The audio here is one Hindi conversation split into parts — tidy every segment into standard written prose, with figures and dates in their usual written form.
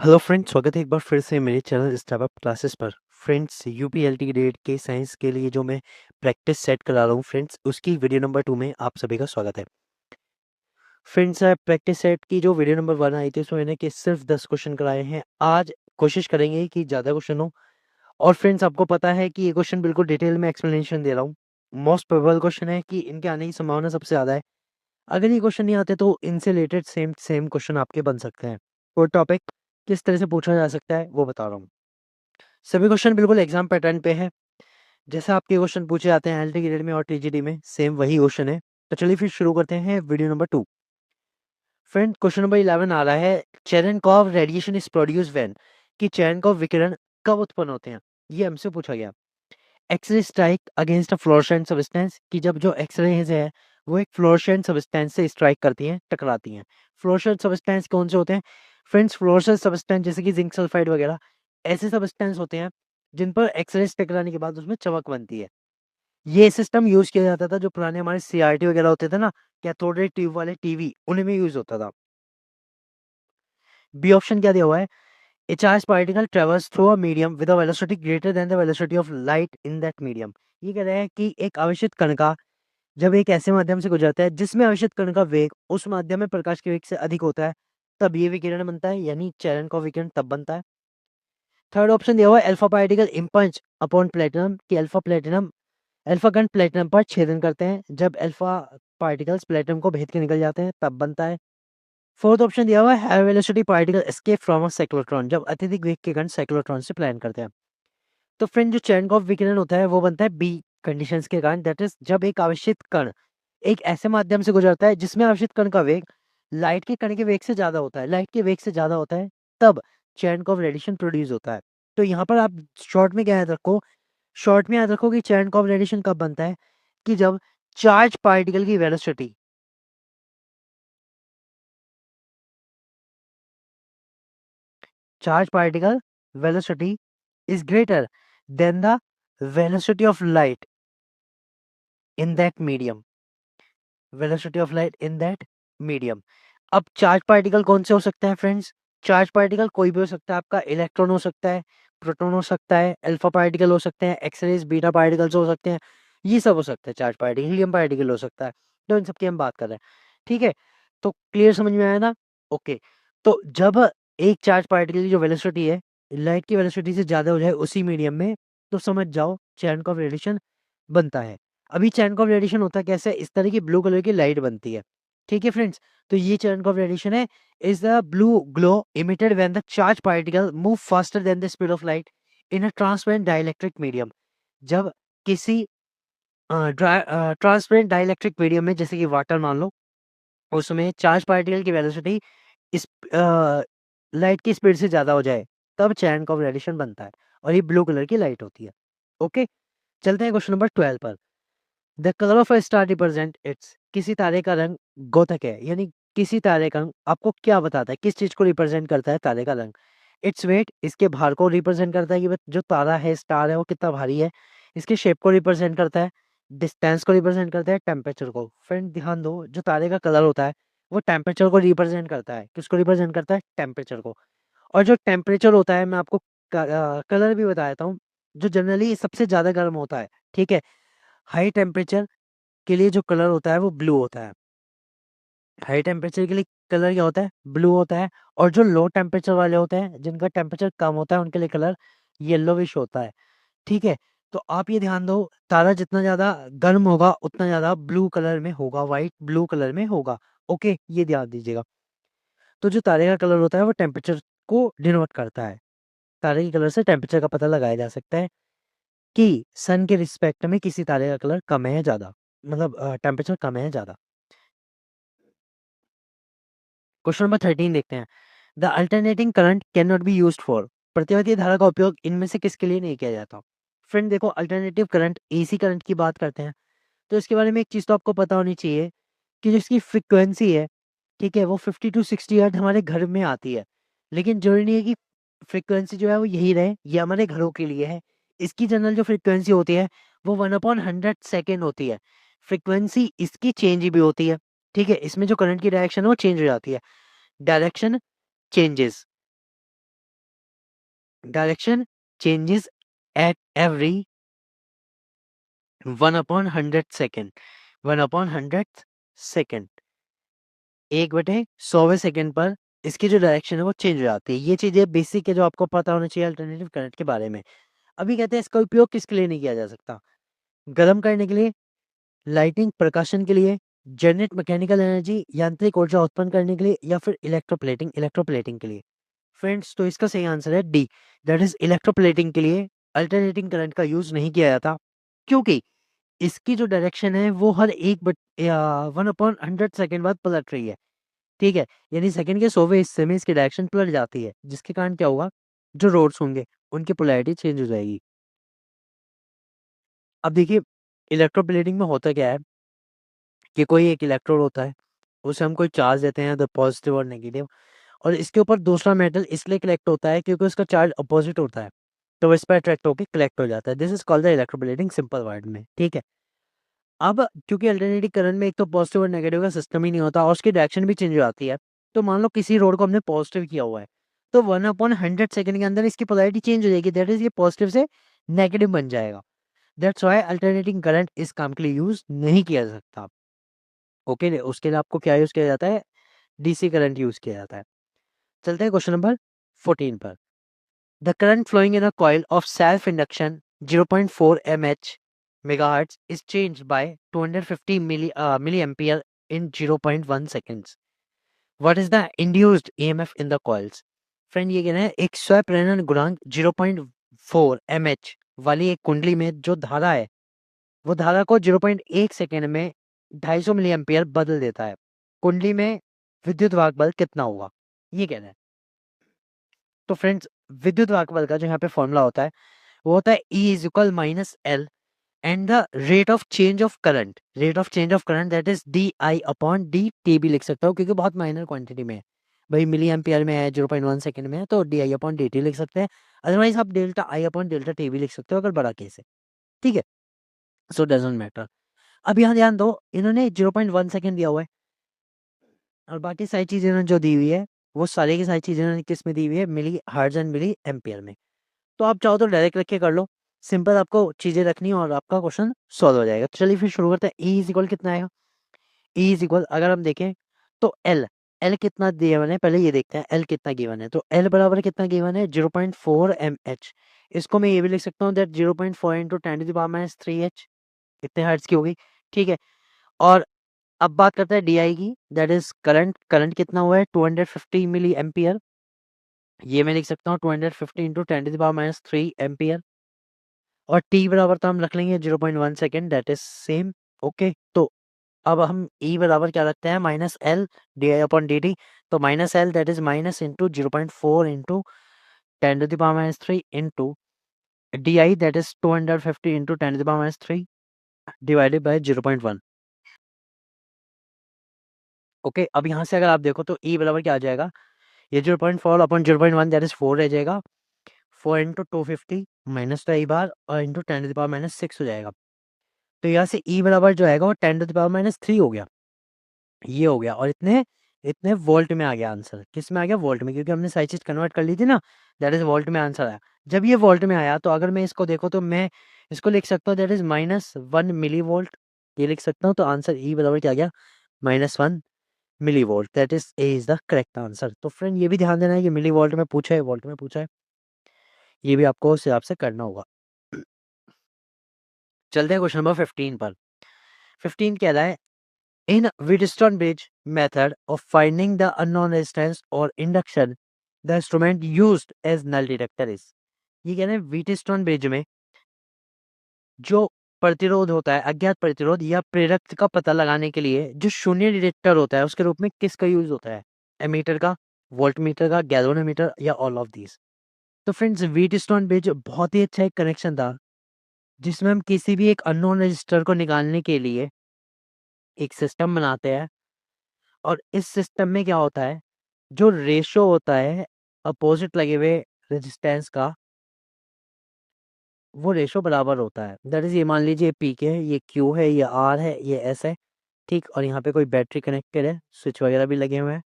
हेलो फ्रेंड्स, स्वागत है एक बार फिर से मेरे चैनल स्टेप अप क्लासेस पर। फ्रेंड्स, यूपीएलटी ग्रेड के साइंस के लिए जो मैं प्रैक्टिस सेट करा रहा हूँ फ्रेंड्स, उसकी वीडियो नंबर 2 में आप सभी का स्वागत है। फ्रेंड्स, प्रैक्टिस सेट की जो वीडियो नंबर 1 आई थी उसमें मैंने कि सिर्फ 10 क्वेश्चन कराए हैं। आज कोशिश करेंगे कि ज़्यादा क्वेश्चन हो। और फ्रेंड्स, आपको पता है कि ये क्वेश्चन बिल्कुल डिटेल में एक्सप्लेनेशन दे रहा हूँ। मोस्ट प्रोबेबल क्वेश्चन है कि इनके आने की संभावना सबसे ज़्यादा है। अगर ये क्वेश्चन नहीं आते तो इनसे रिलेटेड सेम सेम क्वेश्चन आपके बन सकते हैं। और टॉपिक किस तरह से पूछा जा सकता है वो बता रहा हूँ। सभी क्वेश्चन बिल्कुल एग्जाम पैटर्न पे है। जैसा आपके क्वेश्चन पूछे जाते हैं एलटी ग्रेड में और टीजीडी में, सेम वही क्वेश्चन है। तो चलिए फिर शुरू करते हैं video number 2। Friend, question number 11 आ रहा है, चेरेनकॉव रेडिएशन इज प्रोड्यूस व्हेन, कि चेरेनकॉव विकिरण कब उत्पन्न होते हैं। ये हमसे पूछा गया। X ray strike against a fluorescent substance, कि जब जो एक्सरेज है वो एक फ्लोरोसेंट सब्सटेंस से स्ट्राइक करती हैं, टकराती हैं। फ्लोरोसेंट सब्सटेंस कौन से होते हैं फ्रेंड्स? फ्लोरोसेंट सब्सटेंस जैसे कि जिंक सल्फाइड वगैरह ऐसे सब्सटेंस होते हैं जिन पर एक्सरेज टकराने के बाद उसमें चमक बनती है। ये सिस्टम यूज किया जाता था जो पुराने हमारे सीआरटी वगैरह होते थे ना, कैथोड रे ट्यूब वाले टीवी, उन्हीं में यूज होता था। बी ऑप्शन क्या दिया हुआ है? A charged particle travels through a medium with a velocity greater than the velocity of light in that medium। ये कह रहा है कि एक आवेशित कण का जब एक ऐसे माध्यम से गुजरता है जिसमें आवेशित कण का वेग उस माध्यम में प्रकाश के वेग से अधिक होता है, तब ये विकिरण बनता है, यानी चेरेनकॉव विकिरण तब बनता है। थर्ड ऑप्शन दिया हुआ है, अल्फा पार्टिकल इम्पंच अपॉन प्लेटिनम, कि अल्फा कण प्लेटिनम पर छेदन करते हैं, जब अल्फा पार्टिकल्स प्लेटिनम को भेद के निकल जाते हैं तब बनता है। फोर्थ ऑप्शन दिया हुआ है, high velocity particle escape from a cyclotron, जब अत्यधिक वेग के कण साइक्लोट्रॉन से पलायन करते हैं। तो फ्रेंड, जो चेरनकॉफ विकिरण होता है वो बनता है बी कंडीशंस के कारण, दैट इज जब एक आवेशित कण एक ऐसे माध्यम से गुजरता है जिसमें आवेशित कण का वेग लाइट के कण के वेग से ज्यादा होता है, तब चेरनकॉफ रेडिएशन प्रोड्यूस होता है। तो यहाँ पर आप शॉर्ट में क्या याद रखो, कि चेरनकॉफ रेडिएशन कब बनता है? कि जब चार्ज पार्टिकल की velocity charge particle velocity is greater than the velocity of light in that medium। velocity of light in that medium। अब चार्ज पार्टिकल कौन से हो सकते हैं फ्रेंड्स? चार्ज पार्टिकल कोई भी हो सकता है, आपका इलेक्ट्रॉन हो सकता है, प्रोटॉन हो सकता है, अल्फा पार्टिकल हो सकते हैं, एक्सरेज बीटा पार्टिकल्स हो सकते हैं, ये सब हो सकता है। चार्ज पार्टिकल हीलियम पार्टिकल हो सकता है। तो इन सबकी हम बात कर रहे हैं, ठीक है? तो क्लियर समझ में आया ना? ओके। तो जब एक चार्ज पार्टिकल की जो वेलोसिटी है लाइट की वेलोसिटी से ज्यादा हो जाए उसी मीडियम में, तो समझ जाओ चैनकॉफ रेडिएशन बनता है। अभी चैनकॉफ रेडिएशन होता कैसे? इस तरह की ब्लू कलर की लाइट बनती है, ठीक है फ्रेंड्स? तो ये चैनकॉफ रेडिएशन है, is the blue glow emitted when the charge particle move faster than the speed of light in a transparent dielectric medium. जब किसी ट्रांसपेरेंट डाइलेक्ट्रिक मीडियम में, जैसे कि वाटर मान लो, उसमें चार्ज पार्टिकल की वेलोसिटी इस लाइट की स्पीड से ज़्यादा हो जाए, तब चैनकॉफ रेडिएशन बनता है, और ये ब्लू कलर की लाइट होती है। ओके, चलते हैं क्वेश्चन नंबर 12 पर। The colour of a star represent it's, किसी तारे का रंग गोथक है, यानी किसी तारे का रंग आपको क्या बताता है, किस चीज को रिप्रेजेंट करता है तारे का रंग? इट्स वेट, इसके भार को रिप्रेजेंट करता है कि जो तारा है, स्टार है, वो कितना भारी है। इसके शेप को रिप्रेजेंट करता है, डिस्टेंस को रिप्रेजेंट करता है, टेम्परेचर को। फ्रेंड ध्यान दो, जो तारे का कलर होता है वो टेम्परेचर को रिप्रेजेंट करता है। किसको रिप्रेजेंट करता है? टेम्परेचर को। और जो टेम्परेचर होता है, मैं आपको कलर भी बता देता हूँ, जो जनरली सबसे ज्यादा गर्म होता है, ठीक है? हाई टेम्परेचर के लिए जो कलर होता है वो ब्लू होता है। हाई टेम्परेचर के लिए कलर क्या होता है? ब्लू होता है। और जो लो टेम्परेचर वाले होते हैं, जिनका टेम्परेचर कम होता है, उनके लिए कलर येलोविश होता है, ठीक है? तो आप ये ध्यान दो, तारा जितना ज्यादा गर्म होगा उतना ज्यादा ब्लू कलर में होगा, व्हाइट ब्लू कलर में होगा। ओके, ये ध्यान दीजिएगा। तो जो तारे का कलर होता है वो टेम्परेचर को डिनोट करता है। तारे के कलर से टेम्परेचर का पता लगाया जा सकता है कि सन के रिस्पेक्ट में किसी तारे का कलर कम है या ज्यादा, मतलब टेम्परेचर कम है या ज्यादा। क्वेश्चन नंबर 13 देखते हैं। The alternating current can not be used for, प्रतिवर्ती धारा का उपयोग इनमें से किसके लिए नहीं किया जाता? फ्रेंड देखो, अल्टरनेटिव करंट, एसी करंट की बात करते हैं, तो इसके बारे में एक चीज तो आपको पता होनी चाहिए कि जो इसकी फ्रिक्वेंसी है, ठीक है, वो 50 टू 60 हर्ट्ज हमारे घर में आती है। लेकिन जरूरी नहीं है कि फ्रिक्वेंसी जो है वो यही रहे, ये हमारे घरों के लिए है। इसकी जनरल जो फ्रिक्वेंसी होती है वो 1/100 सेकेंड होती है। फ्रिक्वेंसी इसकी चेंज भी होती है, ठीक है? इसमें जो करंट की डायरेक्शन है वो चेंज हो जाती है। Direction changes, direction changes at every 1/100 second, 1/100 second, 1/100वें सेकेंड पर इसकी जो डायरेक्शन है वो चेंज हो जाती है। ये चीजें बेसिक है जो आपको पता होना चाहिए अल्टरनेटिव करंट के बारे में। अभी कहते हैं इसका उपयोग किसके लिए नहीं किया जा सकता? गर्म करने के लिए, लाइटिंग प्रकाशन के लिए, जनरेट मैकेनिकल एनर्जी यांत्रिक ऊर्जा उत्पन्न करने के लिए, या फिर इलेक्ट्रोप्लेटिंग के लिए। फ्रेंड्स, तो इसका सही आंसर है डी, दैट इज इलेक्ट्रोप्लेटिंग के लिए अल्टरनेटिंग करंट का यूज नहीं किया जाता, क्योंकि इसकी जो डायरेक्शन है वो हर 1/100 सेकेंड बाद पलट रही है। ठीक है, यानी सेकंड के 100वें हिस्से में इसकी डायरेक्शन पलट जाती है, जिसके कारण क्या होगा, जो रोड्स होंगे उनकी पोलैरिटी चेंज हो जाएगी। अब देखिए, इलेक्ट्रोप्लेटिंग में होता क्या है कि कोई एक इलेक्ट्रोड होता है, उसे हम कोई चार्ज देते हैं, द पॉजिटिव और नेगेटिव, और इसके ऊपर दूसरा मेटल इसलिए कलेक्ट होता है क्योंकि उसका चार्ज अपोजिट होता है, तो वो इस पर अट्रैक्ट होकर कलेक्ट हो जाता है। This is called the electroplating, simple word में। ठीक है, अब क्योंकि अल्टरनेटिव करंट में एक तो पॉजिटिव और नेगेटिव का सिस्टम ही नहीं होता और उसकी डायरेक्शन भी चेंज हो जाती है। तो मान लो किसी रोड को हमने पॉजिटिव किया हुआ है, तो 1/100 सेकंड के अंदर इसकी पोलैरिटी चेंज हो जाएगी, दैट इज ये पॉजिटिव से नेगेटिव बन जाएगा। दैट्स व्हाई अल्टरनेटिंग करंट इस काम के लिए यूज नहीं किया जा सकता। ओके, उसके लिए आपको क्या यूज किया जाता है? डीसी करंट यूज किया जाता है। चलते हैं क्वेश्चन नंबर 14 पर। The current flowing in a coil of self induction 0.4 mH megahertz is changed by 250 milliampere in 0.1 seconds. What is the induced EMF in the coils? Friend, ये कहना है एक स्व प्रेरण गुणांक 0.4 mH वाली एक कुंडली में जो धारा है, वो धारा को 0.1 सेकेंड में 250 मिली एम्पियर बदल देता है। कुंडली में विद्युत वाहक बल कितना होगा, ये कहना है। तो फ्रेंड्स, विद्युत वाहक बल का जो यहाँ पे फॉर्मूला होता है वो होता है E is equal minus L and the rate of change of current, that is DI/dt भी लिख सकता हूँ क्योंकि बहुत माइनर क्वांटिटी में है। भाई मिली एम्पियर में है, 0.1 सेकंड में है, तो DI/dt लिख सकते हैं। अदरवाइज आप डेल्टा I/ΔT भी लिख सकते हो अगर बड़ा केस है। ठीक है, सो डजंट मैटर। अब यहाँ ध्यान दो, इन्होंने 0.1 सेकंड दिया हुआ है और बाकी सारी चीजें इन्होंने जो दी हुई है वो सारी की सारी चीजें इन्होंने किस में दी हुई है? Milli hertz and milli ampere में। तो आप चाहो तो डायरेक्ट रख के कर लो, सिंपल आपको चीजें रखनी है और आपका क्वेश्चन सॉल्व हो जाएगा। चलिए फिर शुरू करते हैं। ई इज इक्वल कितना आएगा? ई इज इक्वल अगर हम देखें तो एल, एल कितना गिवन है पहले ये देखते हैं। एल कितना गिवन है, तो एल बराबर कितना गिवन है? 0.4 mH। इसको मैं ये भी लिख सकता हूँ दैट 0.4 इंटू 10⁻³ इतने हर्ट्ज की होगी। ठीक है, और अब बात करते हैं डी आई की, दैट इज करंट। करंट कितना हुआ है? 250 मिली एम्पियर। ये मैं लिख सकता हूँ 250 इंटू 10⁻³ एम्पियर, और टी बराबर तो हम रख लेंगे 0.1 second, that is same. Okay, तो अब हम ई बराबर क्या रखते हैं? Minus L DI/dt। तो minus L that is minus into 0.4 into 10⁻³ into DI that is 250 into 10⁻³ divided by 0.1। Okay, अब यहाँ से अगर आप देखो तो ई बराबर क्या आ जाएगा? ये 0.4 अपॉन 0.1 दैट इज 4 रह जाएगा। 4 इंटू 250 माइनस तो ई बार और इंटू 10⁻⁶ हो जाएगा। तो यहाँ से ई बराबर जो आएगा वो 10⁻³ हो गया, ये हो गया, और इतने इतने वोल्ट में आ गया आंसर। किस में आ गया? वोल्ट में, क्योंकि हमने सारी चीज कन्वर्ट कर ली थी ना, दैट इज वोल्ट में आंसर आया। जब ये वोल्ट में आया तो अगर मैं इसको देखो तो मैं इसको लिख सकता हूँ दैट इज -1 मिली वोल्ट, ये लिख सकता हूँ। तो आंसर ई बराबर क्या आ गया? -1 millivolt, that is A is the correct answer. तो फ्रेंड ये भी ध्यान देना है कि मिली वोल्ट में पूछा है, वोल्ट में पूछा है, ये भी आपको उस हिसाब से करना होगा। चलते हैं क्वेश्चन नंबर 15 पर। 15 कह रहा है in Wheatstone bridge method of finding the unknown resistance or induction, the instrument used as null detector is। ये कह रहे हैं व्हीटस्टोन ब्रिज में जो प्रतिरोध होता है, अज्ञात प्रतिरोध या प्रेरक का पता लगाने के लिए जो शून्य डिटेक्टर होता है उसके रूप में किसका यूज होता है? एमीटर का, वोल्टमीटर का, गैल्वेनोमीटर, या ऑल ऑफ दीज। तो फ्रेंड्स, व्हीटस्टोन ब्रिज बहुत ही अच्छा एक कनेक्शन था जिसमें हम किसी भी एक अननोन रजिस्टर को निकालने के लिए एक सिस्टम बनाते हैं, और इस सिस्टम में क्या होता है, जो रेशो होता है अपोजिट लगे हुए रेजिस्टेंस का, वो रेशो बराबर होता है। दैट इज, ये मान लीजिए पी के है, ये क्यू है, ये आर है, ये एस है। ठीक, और यहाँ पे कोई बैटरी कनेक्टेड है, स्विच वगैरह भी लगे हुए हैं।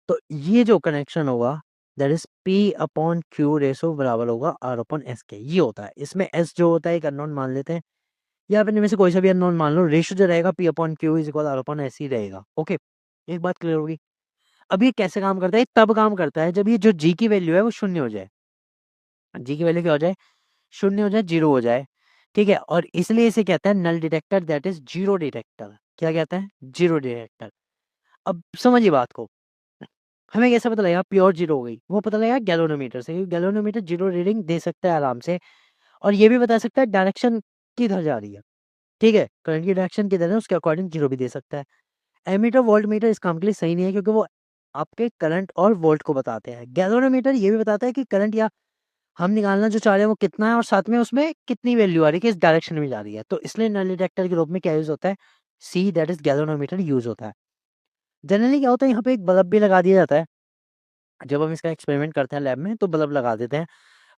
तो ये जो कनेक्शन होगा that is P upon Q ratio बराबर होगा आर अपॉन एस के। ये होता है, इसमें एस जो होता है एक अननोन मान लेते हैं, या फिर इनमें से कोई सा भी अननोन मान लो, रेशो जो रहेगा P upon Q is equal R upon S ही रहेगा। ओके, एक बात क्लियर होगी। अब ये कैसे काम करता है? तब काम करता है जब ये जो जी की वैल्यू है वो शून्य हो जाए। जी की वैल्यू क्या हो जाए? शून्य हो जाए, जीरो हो जाए। ठीक है, और इसलिए इसे कहते हैं null detector, that is zero detector. क्या कहते हैं? Zero detector. अब समझिए बात को, हमें कैसे पता लगेगा प्योर जीरो हो गई? वो पता लगेगा गैल्वेनोमीटर से, क्योंकि गैल्वेनोमीटर जीरो रीडिंग दे सकता है आराम से, और ये भी बता सकता है डायरेक्शन किधर जा रही है। ठीक है, करंट की डायरेक्शन किधर है उसके अकॉर्डिंग जीरो भी दे सकता है। एमीटर वोल्ट मीटर इस काम के लिए सही नहीं है, क्योंकि वो आपके करंट और वोल्ट को बताते हैं। गैल्वेनोमीटर ये भी बताता है कि करंट या हम निकालना जो चाह रहे हैं वो कितना है, और साथ में उसमें कितनी वैल्यू आ रही है, किस डायरेक्शन में जा रही है। तो इसलिए नल डिटेक्टर के रूप में क्या यूज होता है? सी, दैट इज गैल्वेनोमीटर यूज होता है। जनरली क्या होता है, यहाँ पे एक बल्ब भी लगा दिया जाता है। जब हम इसका एक्सपेरिमेंट करते हैं लैब में तो बल्ब लगा देते हैं।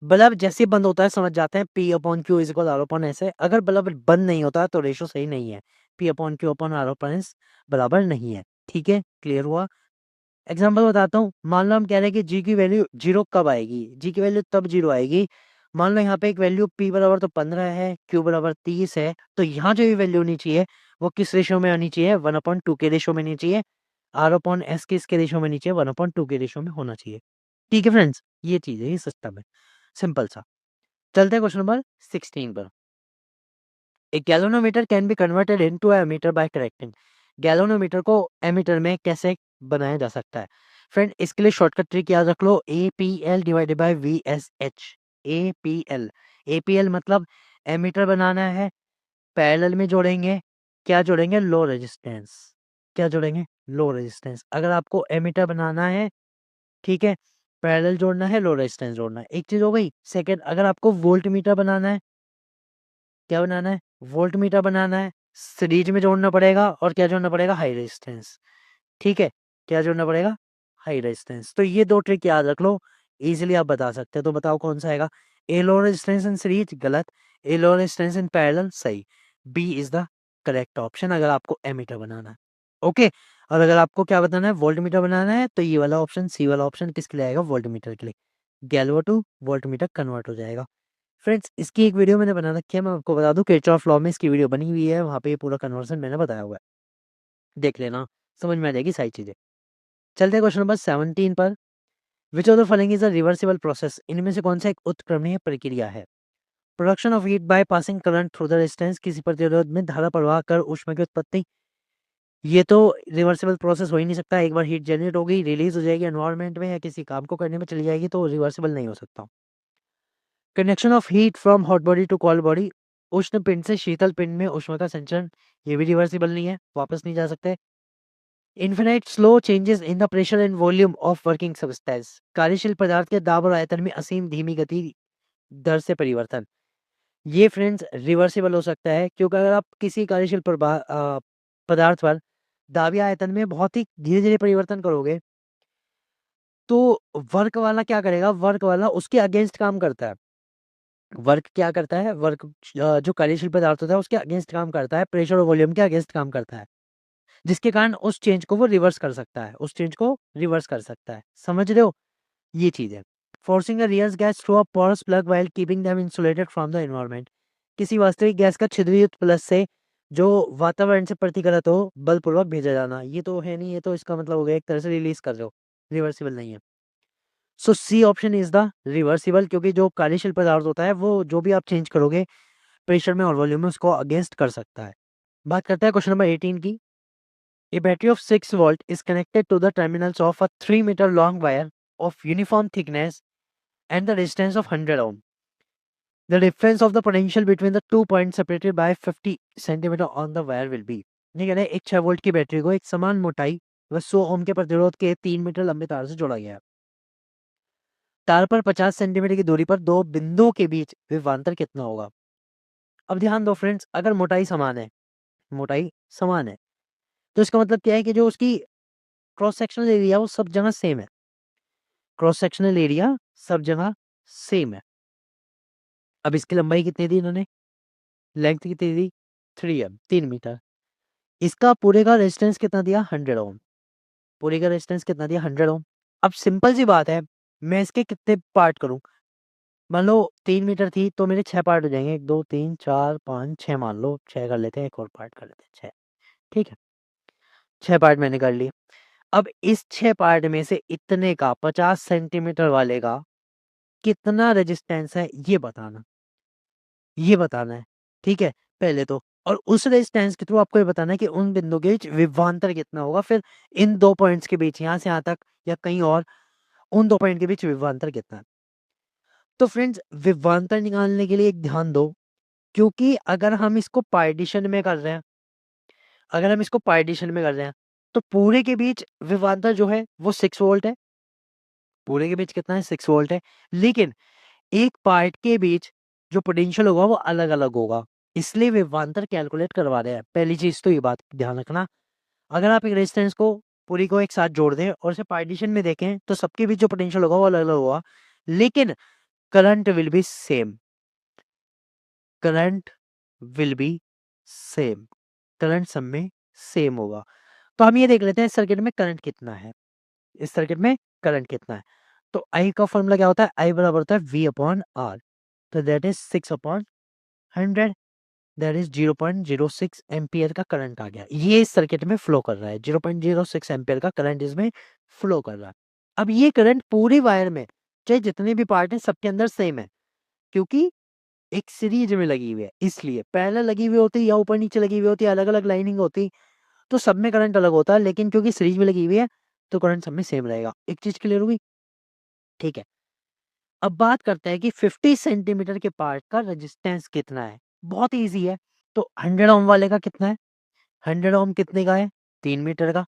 बल्ब जैसे ही बंद होता है समझ जाते हैं P upon Q is equal R upon S है। अगर बल्ब बंद नहीं होता तो रेशो सही नहीं है, P upon Q upon R upon S बराबर नहीं है। ठीक है, क्लियर हुआ? एग्जाम्पल बताता हूँ। मान लो हम कह रहे हैं कि जी की वैल्यू जीरो कब आएगी? जी की वैल्यू तब जीरो आएगी, मान लो यहाँ पे एक वैल्यू पी बराबर तो 15 है, क्यू बराबर 30 है, तो यहाँ जो भी वैल्यू होनी चाहिए वो किस रेशो में आनी चाहिए? 1/2 के रेशो में नहीं चाहिए। आर अपॉन एस किसके रेशो में नहीं चाहिए? 1/2 के रेशो में होना चाहिए। ठीक है फ्रेंड्स, ये चीज है, ये सिस्टम है, सिंपल सा। चलते हैं क्वेश्चन नंबर 16 पर। A galvanometer can be converted into a ammeter by correcting. Galvanometer को एमीटर में कैसे बनाया जा सकता है? फ्रेंड, इसके लिए शॉर्टकट ट्रिक याद रख लो, APL divided by VSH। APL, APL मतलब एमीटर बनाना है, पैरेलल में जोड़ेंगे, क्या जोड़ेंगे? Low resistance. क्या जोड़ेंगे? Low resistance. अगर आपको एमीटर बनाना है, ठीक है, पैरेलल जोड़ना है, लो रेजिस्टेंस जोड़ना है, एक चीज हो गई। सेकंड, अगर आपको वोल्ट मीटर बनाना है, क्या बनाना है? वोल्ट मीटर बनाना है, सीरीज में जोड़ना पड़ेगा, और क्या जोड़ना पड़ेगा? High resistance. ठीक है, क्या जोड़ना पड़ेगा? High resistance. तो ये दो ट्रिक याद रख लो, इजीली आप बता सकते हो। तो बताओ कौन सा आएगा? ए लो रेजिस्टेंस इन सीरीज गलत, A low resistance in parallel सही। B is the correct option अगर आपको एमीटर बनाना है। ओके, और अगर आपको क्या बताना है? वोल्ट मीटर बनाना है, तो ये वाला ऑप्शन, सी वाला ऑप्शन किसके लिए आएगा? वोल्ट मीटर के लिए। Galvo two volt meter convert हो जाएगा। फ्रेंड्स, इसकी एक वीडियो मैंने बना रखी है, मैं आपको बता दूं, किरचॉफ लॉ में इसकी वीडियो बनी हुई है, वहाँ पे ये पूरा कन्वर्जन मैंने बताया हुआ है, देख लेना, समझ में आ जाएगी सारी चीजें। चलते हैं क्वेश्चन नंबर 17 पर। Which of the following is a reversible process? इनमें से कौन सा एक उत्क्रमणीय प्रक्रिया है? Production of heat by passing current through the resistance, किसी प्रतिरोध में धारा प्रवाह कर ऊष्मा की उत्पत्ति। ये तो रिवर्सिबल प्रोसेस हो ही नहीं सकता। एक बार हीट जनरेट हो गई, रिलीज हो जाएगी एनवायरनमेंट में या किसी काम को करने में चली जाएगी, तो रिवर्सिबल नहीं हो सकता। Connection of heat from hot body to cold body, उष्ण पिंड से शीतल पिंड में ऊष्मा का संचरण, ये भी रिवर्सिबल नहीं है, वापस नहीं जा सकते। Infinite slow changes in the pressure and volume of working substance, कार्यशील पदार्थ के दाब और आयतन में असीम धीमी गति दर से परिवर्तन, ये फ्रेंड्स रिवर्सिबल हो सकता है, क्योंकि अगर आप किसी कार्यशील पदार्थ पर दाब या आयतन में बहुत ही धीरे धीरे परिवर्तन करोगे, तो वर्क वाला क्या करेगा? वर्क वाला उसके अगेंस्ट काम करता है। वर्क क्या करता है? वर्क जो कार्यशील पदार्थ होता है उसके अगेंस्ट काम करता है, प्रेशर और वॉल्यूम के अगेंस्ट काम करता है, जिसके कारण उस चेंज को वो रिवर्स कर सकता है, उस चेंज को रिवर्स कर सकता है। समझ रहे हो? ये चीज है। Forcing a real gas through a porous plug while keeping them insulated from the environment, किसी वास्तविक गैस का छिद्रयुक्त प्लस से जो वातावरण से प्रतिगत हो बलपूर्वक भेजा जाना, ये तो है नहीं, ये तो इसका मतलब हो गया एक तरह से रिलीज कर रहे हो, रिवर्सिबल नहीं है। So C option is the reversible, क्योंकि जो कार्यशील पदार्थ होता है वो जो भी आप चेंज करोगे प्रेशर में और वॉल्यूम में, उसको अगेंस्ट कर सकता है। बात करते हैं क्वेश्चन नंबर 18 की। A battery of 6 volt is connected to the terminals of a 3 meter long wire of uniform thickness and the resistance of 100 ohm. The difference of the potential between the 2 points separated by 50 centimeter on the wire will be। ये कह रहे हैं एक 6 वोल्ट की बैटरी को एक समान मोटाई व 100 ओम के प्रतिरोध के 3 मीटर लंबे तार से जोड़ा गया है। तार पर 50 सेंटीमीटर की दूरी पर दो बिंदुओं के बीच विभवांतर कितना होगा? अब ध्यान दो फ्रेंड्स, अगर मोटाई समान है, मोटाई समान है, तो इसका मतलब क्या है कि जो उसकी क्रॉस सेक्शनल एरिया वो सब जगह सेम है। क्रॉस सेक्शनल एरिया सब जगह सेम है। अब इसकी लंबाई कितनी दी इन्होंने? लेंथ कितनी दी? 3 m, 3 मीटर। इसका पूरे का रेजिस्टेंस कितना दिया? 100 ओम। पूरे का रेजिस्टेंस कितना दिया? 100 ओम। अब सिंपल सी बात है, मैं इसके कितने पार्ट करूँ? मान लो 3 मीटर थी तो मेरे 6 पार्ट हो जाएँगे 1, 2, 3, 4, 5, 6 मान लो 6 कर लेते हैं, एक और पार्ट कर लेते हैं 6 ठीक है? 6 पार्ट मैंने कर लिए। अब इस 6 पार्ट में से इतने का 50 सेंटीमीटर वाले का कितना रेजिस्टेंस है ये बताना है, ठीक है? पहले तो और उस रेजिस्टेंस के थ्रू आपको ये बताना है कि उन बिंदु के बीच विभवांतर कितना होगा, फिर इन 2 पॉइंट्स के बीच यहाँ से यहाँ तक या कहीं और उन 2 पॉइंट के बीच विभवांतर कितना है। तो फ्रेंड्स विभवांतर निकालने के लिए एक ध्यान दो, क्योंकि अगर हम इसको पार्टीशन में कर रहे हैं, तो पूरे के बीच विभवांतर जो है वो 6 वोल्ट है। पूरे के बीच कितना है? 6 वोल्ट है। लेकिन एक पार्ट के बीच जो पोटेंशियल होगा वो अलग-अलग होगा। इसलिए विभवांतर कैलकुलेट करवा रहे हैं। पहली चीज़ तो ये बात ध्यान रखना। अगर आप एक रेजिस्टेंस को पूरी को एक साथ जोड़ दें और उसे पार्टीशन में देखें तो सबके बीच जो पोटेंशियल होगा वो अलग-अलग होगा। लेकिन current will be same. Current will be same. Current सब में सेम होगा। तो हम ये देख लेते हैं इस सर्किट में करंट कितना है। इस सर्किट में करंट कितना है? तो I का फॉर्मूला क्या होता है? I बराबर होता है V अपॉन R। तो that is 6 upon 100, that is 0.06 ampere का करंट आ गया। ये इस सर्किट में फ्लो कर रहा है। 0.06 एम्पियर का करंट इसमें फ्लो कर रहा है। अब ये करंट पूरी वायर में चाहे जितने भी पार्ट हैं सबके अंदर सेम है, क्योंकि एक सीरीज में लगी हुई है। इसलिए पैरेलल लगी हुई होती या ऊपर नीचे लगी हुई होती, अलग अलग लाइनिंग होती तो सब में करंट अलग होता है, लेकिन क्योंकि सीरीज में लगी हुई है तो करंट सब में सेम रहेगा। एक चीज क्लियर होगी? ठीक है। अब बात करते हैं कि 50 सेंटीमीटर के पार्ट का रेजिस्टेंस कितना है। बहुत इजी है। तो 100 ओम वाले का कितना है? 100 ओम कितने का है? 3 मीटर का।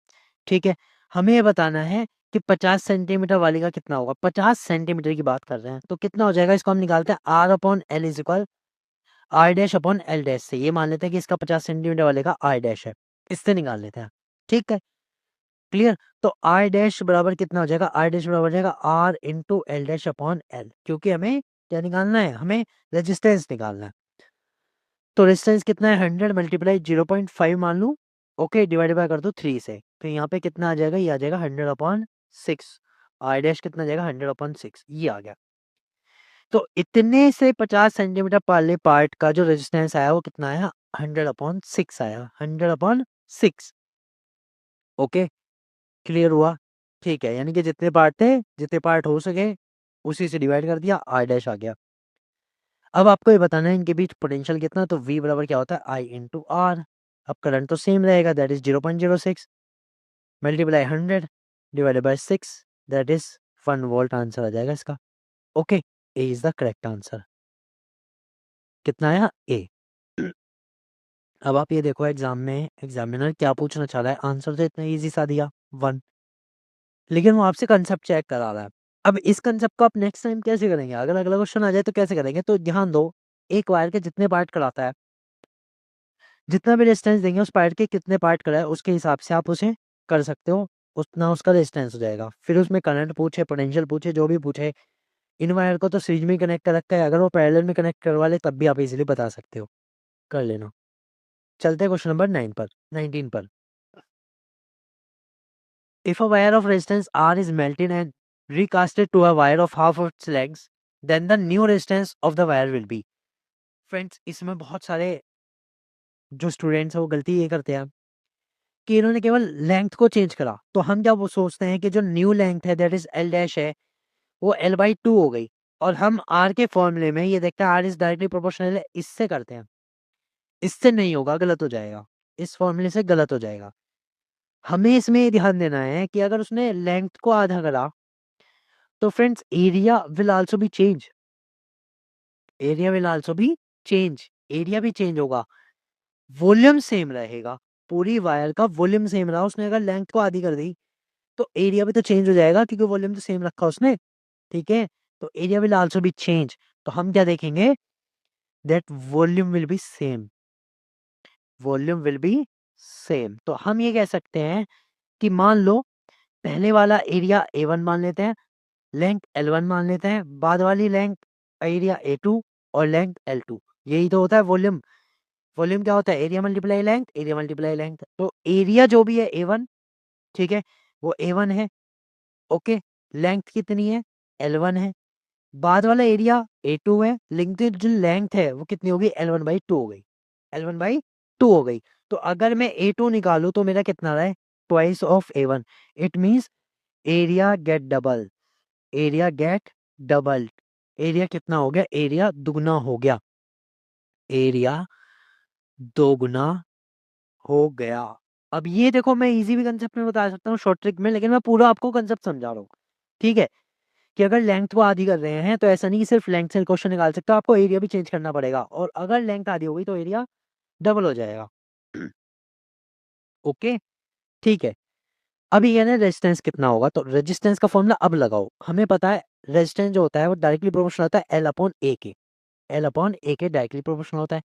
ठीक है। हमें ये बताना है कि 50 सेंटीमीटर वाले का कितना होगा। 50 सेंटीमीटर की बात कर रहे हैं तो कितना हो जाएगा? इसको हम निकालते हैं R upon L is equal R dash upon L dash से। ये मान लेते हैं कि इसका 50 सेंटीमीटर वाले का आर डैश है, इससे निकाल लेते हैं। ठीक है, क्लियर। तो आर डैश बराबर कितना हो जाएगा? आर डैश बराबर हो जाएगा R into L dash upon L, क्योंकि हमें क्या निकालना है? हमें रेजिस्टेंस निकालना है। तो रेजिस्टेंस कितना है? 100 मल्टीप्लाई 0.5 मान लूं, ओके, डिवाइड बाय कर दो 3 से। तो यहाँ पे कितना आ जाएगा? ये आ जाएगा 100 अपॉन 6। आर डैश कितना आ जाएगा? 100 अपॉन 6, ये आ गया। तो इतने से 50 सेंटीमीटर वाले पार्ट का जो रेजिस्टेंस आया वो कितना आया? 100 अपॉन 6 आया। 100 अपॉन 6, ओके, क्लियर हुआ? ठीक है, यानी कि जितने पार्ट थे, जितने पार्ट हो सके उसी से डिवाइड कर दिया, आर डैश आ गया। अब आपको ये बताना है इनके बीच पोटेंशियल कितना, तो V बराबर क्या होता है? I into R. अब करंट तो सेम रहेगा, that is 0.06 multiply 100 divided by 6, that is 1 volt. Answer आ जाएगा इसका। Okay, A is the correct answer. कितना आया? ए। अब आप ये देखो एग्जाम में एग्जामिनर क्या पूछना चाह रहा है। आंसर तो इतना इजी सा दिया 1, लेकिन वो आपसे कंसेप्ट चेक करा रहा है। अब इस कंसेप्ट को आप नेक्स्ट टाइम कैसे करेंगे? अगर अगला क्वेश्चन आ जाए तो कैसे करेंगे? तो ध्यान दो, एक वायर के जितने पार्ट कराता है, जितना भी रेजिस्टेंस देंगे उस पार्ट के कितने पार्ट कराए उसके हिसाब से आप उसे कर सकते हो, उतना उसका रेजिस्टेंस हो जाएगा। फिर उसमें करंट पूछे, पोटेंशियल पूछे, जो भी पूछे। इन वायर को तो सीरीज में कनेक्ट कर रखा है, अगर वो पैरेलल में कनेक्ट करवा ले तब भी आप इजीली बता सकते हो, कर लेना। चलते हैं क्वेश्चन नंबर 9 पर 19 पर। If a wire of resistance R is melted and recasted to a wire of half of its length, then the new resistance of the wire will be। Friends इसमें बहुत सारे जो स्टूडेंट्स हैं वो गलती ये करते हैं कि इन्होंने केवल लेंथ को चेंज करा। तो हम क्या वो सोचते हैं कि जो न्यू लेंथ है दैट इज एल डैश है वो एल बाई 2 हो गई, और हम आर के फॉर्मूले में ये देखते हैं आर इज डायरेक्टली प्रोपोर्शनल है, इससे करते हैं। इससे नहीं होगा, गलत हो जाएगा। इस फॉर्मूले से गलत हो जाएगा। हमें इसमें ये ध्यान देना है कि अगर उसने लेंथ को आधा करा तो friends area will also be change. Area will also be change. Area भी चेंज होगा, वॉल्यूम सेम रहेगा। पूरी वायर का वॉल्यूम सेम रहा, उसने अगर लेंथ को आधी कर दी तो एरिया भी तो चेंज हो जाएगा, क्योंकि वॉल्यूम तो सेम रखा उसने। ठीक है, तो area will also be change. तो हम क्या देखेंगे? That volume will be same. Volume will be same. तो हम ये कह सकते हैं कि मान लो पहले वाला एरिया A1 मान लेते हैं, लेंथ L1 मान लेते हैं, बाद वाली लेंथ एरिया A2 और लेंथ L2। यही तो होता है वॉल्यूम। वॉल्यूम क्या होता है? Area multiply length, area multiply length. तो एरिया जो भी है A1, ठीक है, वो A1 है, ओके। लेंथ कितनी है? L1 है, बाद वाला एरिया A2 है, लेकिन जो लेंथ है वो कितनी होगी, L1/2 हो गई, L1/2 हो गई। तो अगर मैं A2 निकालूं तो मेरा कितना आ रहा है, twice of A1। It means area get double, area get double. Area कितना हो गया, एरिया दुगना हो गया, एरिया दोगुना हो गया। अब ये देखो, मैं इजी भी कंसेप्ट में बता सकता हूँ, शॉर्ट ट्रिक में, लेकिन मैं पूरा आपको कंसेप्ट समझा रहा हूँ। ठीक है, कि अगर लेंथ को आधी कर रहे हैं तो ऐसा नहीं कि सिर्फ लेंथ से क्वेश्चन निकाल सकते हो, आपको एरिया भी चेंज करना पड़ेगा, और अगर लेंथ आधी हो गई तो एरिया डबल हो जाएगा। ओके, ठीक है। अभी ये ना रेजिस्टेंस कितना होगा, तो रेजिस्टेंस का फॉर्मूला अब लगाओ। हमें पता है रेजिस्टेंस जो होता है वो डायरेक्टली प्रोपोर्शनल होता है L/A के, L/A के डायरेक्टली प्रोपोर्शनल होता है।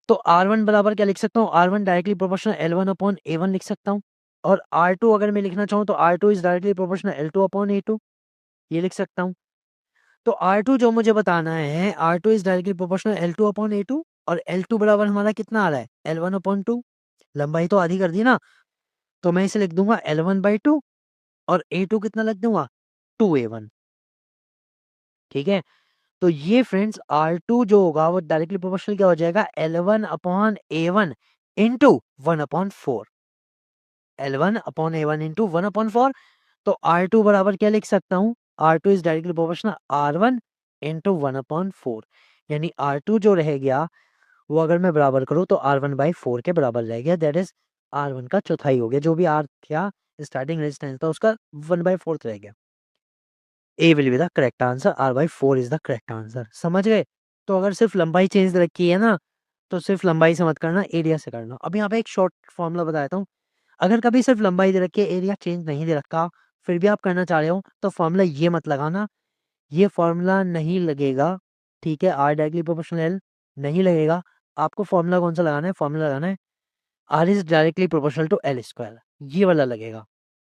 तो R1 बराबर क्या लिख सकता हूँ, R1 डायरेक्टली प्रोपोर्शनल L1/A1 लिख सकता हूँ। और R2 अगर मैं लिखना चाहूँ तो R2 is directly proportional L2/A2, ये लिख सकता हूँ। तो R2 जो मुझे बताना है, R2 is directly proportional L2/A2, और L2 बराबर हमारा कितना आ रहा है, L1/2। लंबाई तो आधी कर दी ना, तो मैं इसे लिख दूंगा L1/2, और A2 कितना लिख दूंगा, 2A1। ठीक है, तो ये फ्रेंड्स R2 जो होगा वो डायरेक्टली प्रोपोर्शनल क्या हो जाएगा, L1/A1 इंटू 1/4, L1/A1 इंटू 1/4। तो R2 बराबर क्या लिख सकता हूँ, R2 is directly proportional R1 into 1/4, यानी R2 जो रह गया वो अगर मैं बराबर करूँ तो R1/4 के बराबर रह गया, दैट इज R1 का चौथाई हो गया। जो भी R था स्टार्टिंग रेजिस्टेंस था उसका 1/4 रह गया। A will be the correct answer, R/4 is the correct answer. समझ गए? तो अगर सिर्फ लंबाई चेंज रखी है ना, तो सिर्फ लंबाई से मत करना, एरिया से करना। अब यहाँ पे एक शॉर्ट फॉर्मूला बता देता हूँ। अगर कभी सिर्फ लंबाई दे रखी है, एरिया चेंज नहीं दे रखा, फिर भी आप करना चाह रहे हो, तो फॉर्मूला ये मत लगाना, ये फॉर्मूला नहीं लगेगा। ठीक है, R डायरेक्टली प्रोपोर्शनल L नहीं लगेगा। आपको फॉर्मूला कौन सा लगाना है, फॉर्मूला लगाना है R is directly proportional to L square, ये वाला लगेगा।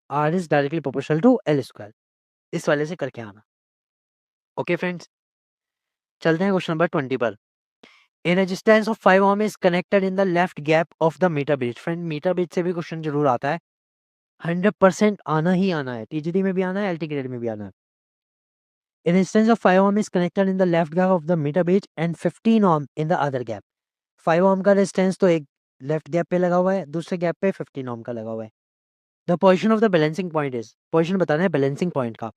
R is directly proportional to L square, इस वाले से करके आना। ओके फ्रेंड्स, चलते हैं क्वेश्चन नंबर 20 पर। A resistance of 5 ohm is connected in the left gap of the meter bridge। Friend metre bridge से भी क्वेश्चन जरूर आता है, 100% आना ही आना है, टीजीडी में भी आना है, एलटी ग्रेड में भी आना है। A resistance of 5 ohm is connected in the left gap of the meter bridge and 15 ohm in the other gap। 5 ohm का रेजिस्टेंस तो एक लेफ्ट गैप पे लगा हुआ है, दूसरे गैप पे 15 ohm का लगा हुआ है। The position of the balancing point is, position बताना है बैलेंसिंग पॉइंट का।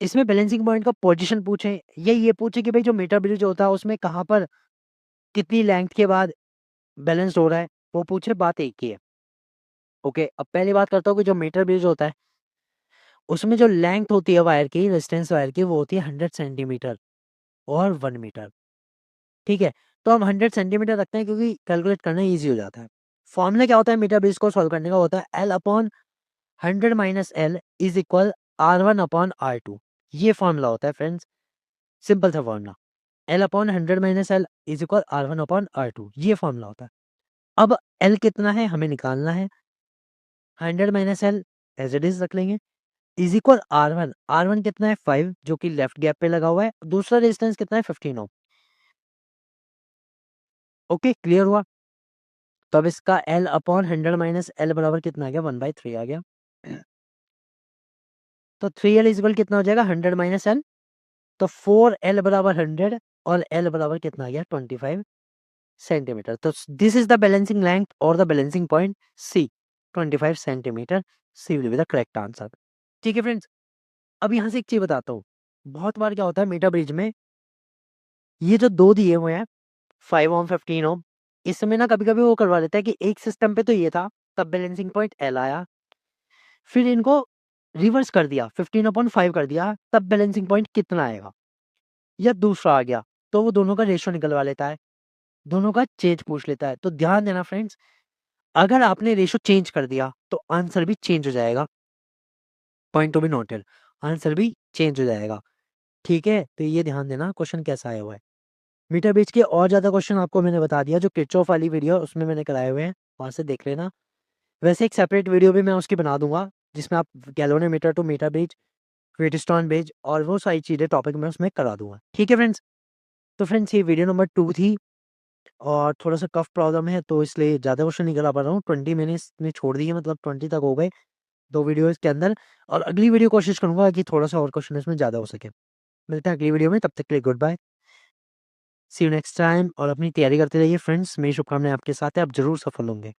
इसमें बैलेंसिंग पॉइंट का पोजीशन पूछे या ये पूछे कि भाई जो मीटर ब्रिज होता है उसमें कहाँ पर कितनी लेंथ के बाद बैलेंस हो रहा है, वो पूछे, बात एक ही है। ओके, अब पहली बात करता हूँ कि जो मीटर ब्रिज होता है उसमें जो लेंथ होती है वायर की, रेजिस्टेंस वायर की, वो होती है 100 सेंटीमीटर और 1 मीटर। ठीक है, तो हम 100 सेंटीमीटर रखते हैं क्योंकि कैलकुलेट करना ईजी हो जाता है। फॉर्मूला क्या होता है मीटर ब्रिज को सॉल्व करने का, होता है L/100 minus L is equal R1/R2। ये फॉर्मूला होता है फ्रेंड्स, सिंपल सा formula. L/100 minus L is equal R1/R2, ये फॉर्मूला होता है। अब L कितना है हमें निकालना है, 100 minus L as it is रख लेंगे, इज इक्वल R1। R1 कितना है 5, जो कि लेफ्ट गैप पे लगा हुआ है, दूसरा रेजिस्टेंस कितना है 15 ओम। ओके, क्लियर हुआ? तो अब इसका L/100 माइनस L बराबर कितना आ गया, 1/3 आ गया। तो 3L इज इक्वल कितना हो जाएगा, 100 माइनस L, तो 4L बराबर 100, और L बराबर कितना आ गया, 25 सेंटीमीटर। तो this is the balancing length और the balancing point C, 25 centimetre. C will be the correct answer. ठीक है फ्रेंड्स, अब यहाँ से एक चीज बताता हूँ। बहुत बार क्या होता है मीटर ब्रिज में, ये जो दो दिए हुए हैं 5 ओम 15 ओम, इसमें ना कभी कभी वो करवा लेता है कि एक सिस्टम पे तो ये था, तब बैलेंसिंग पॉइंट L आया, फिर इनको रिवर्स कर दिया, 15/5 कर दिया, तब बैलेंसिंग पॉइंट कितना आएगा, या दूसरा आ गया, तो वो दोनों का रेशियो निकलवा लेता है, दोनों का चेंज पूछ लेता है। तो ध्यान देना फ्रेंड्स, अगर आपने रेशियो चेंज कर दिया तो आंसर भी चेंज हो जाएगा। Point to be noted, answer भी चेंज हो जाएगा। ठीक है, तो ये ध्यान देना क्वेश्चन कैसा आया हुआ है। मीटर ब्रिज के और ज्यादा क्वेश्चन आपको मैंने बता दिया, जो किरचॉफ वाली वीडियो उसमें मैंने कराए हुए हैं, वहां से देख लेना। वैसे एक सेपरेट वीडियो भी मैं उसकी बना दूंगा, जिसमें आप galvanometer to metre bridge, Wheatstone bridge और वो सारी चीजें टॉपिक में उसमें करा दूंगा। ठीक है फ्रेंड्स, तो फ्रेंड्स ये वीडियो नंबर 2 थी, और थोड़ा सा कफ प्रॉब्लम है तो इसलिए ज़्यादा क्वेश्चन नहीं करा पा रहा हूँ। 20 मैंने इसमें छोड़ दिए, मतलब 20 तक हो गए, 2 वीडियोज़ के अंदर और अगली वीडियो कोशिश करूँगा कि थोड़ा-सा और क्वेश्चन इसमें ज़्यादा हो सके। मिलते हैं अगली वीडियो में, तब तक के लिए goodbye. See you next time और अपनी तैयारी करते रहिए फ्रेंड्स, मेरी शुभकामनाएँ आपके साथ है, आप ज़रूर सफल होंगे।